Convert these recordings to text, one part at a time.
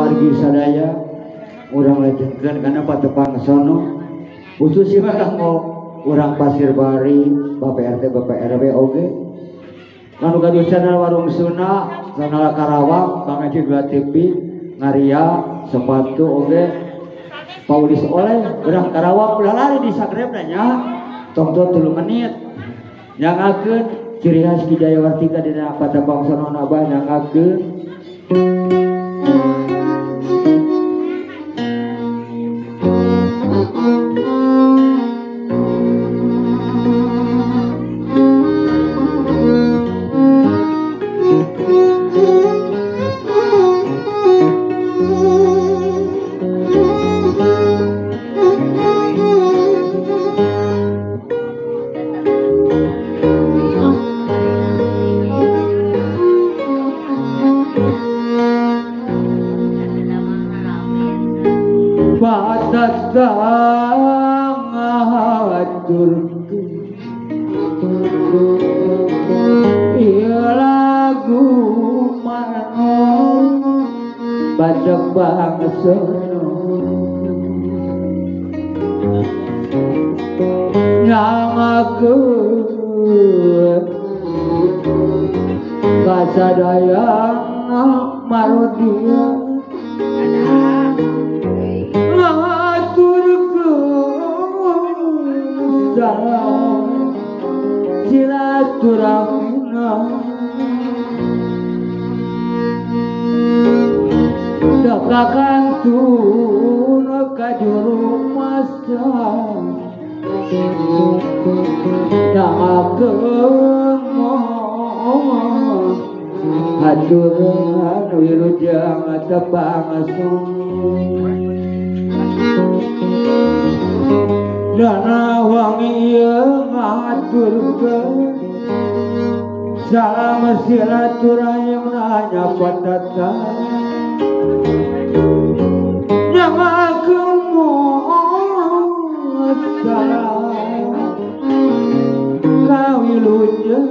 wargi sadaya urang lajengkeun kana patepang sono khususnya kanggo urang Pasir Bari Bapak RT Bapak RW oge kanu kaduh channel Warung Suna channel Karawang Bang Haji 2 TV ngaria sepatu oge Paulis oleh urang Karawang ulah lari di Instagram nya tongtong 3 menit nyangakeun ciri khas Ki Jayawartika dina patepang sono abah nyangakeun kasadayang marodia ngaturkeun salam silaturahmina dakakantun ka juru masa haturan wilujeng tepang asun dana wangi ngaturkeun salam silaturahim nanya patata nyangakeun salam kawilujeng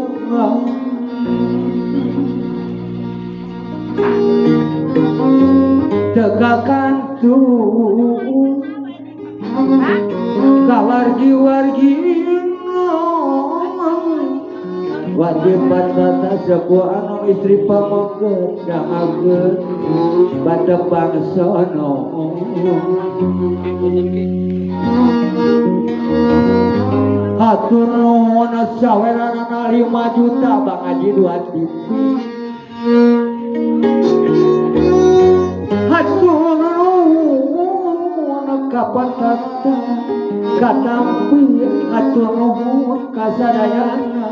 dekakantun kawargi-wargi wajib patata sebuah anu istri pamogeun nyangakeun patepang sono hatur nuhun saweranana 5 juta Bang Haji 2 TV hatur nuhun ka patata katampi hatur nuhun kasadayana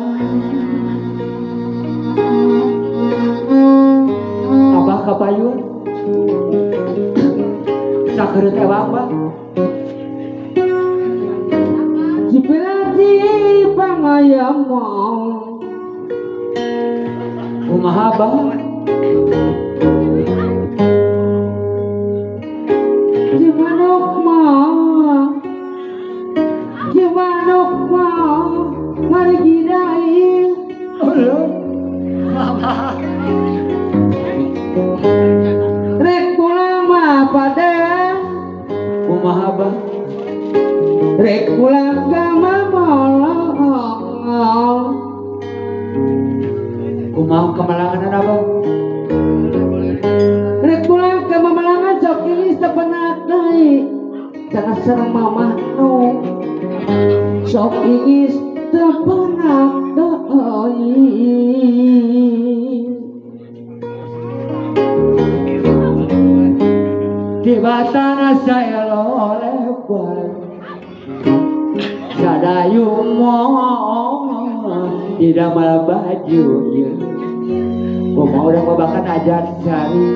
abah kapayun sakereut ewang Bang Cipilati pangayam kumaha Bang Cimanuk mah mari gidai rek pulang mah pada kumaha Bang rek pulang ka mamolong kumaha kemalangan Abang rek pulang ka mamalangan sok ilis tepenak deui cenah sareng mamah nu sok iis tepenak deui tibatana saya lolepan sadayu moh tidak malah baju ya kumaha urang babakan ajan sari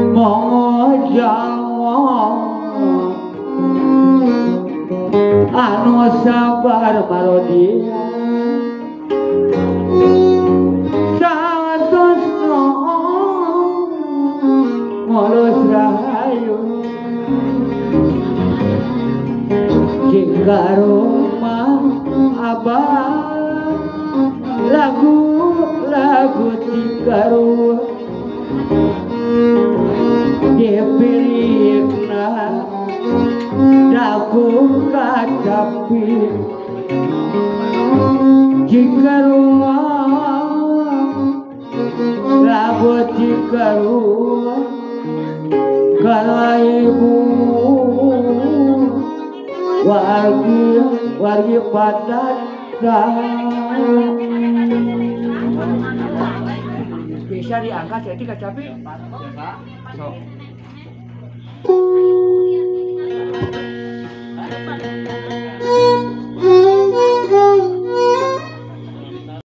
moh jawa anu sabar marodia satosno mulus rahayu jika rumah abah lagu-lagu jika rumah dipirikna daku kacapi jika rumah rabut jika rumah kalau ibu wargi padat bisa diangkat jadi kacapi sok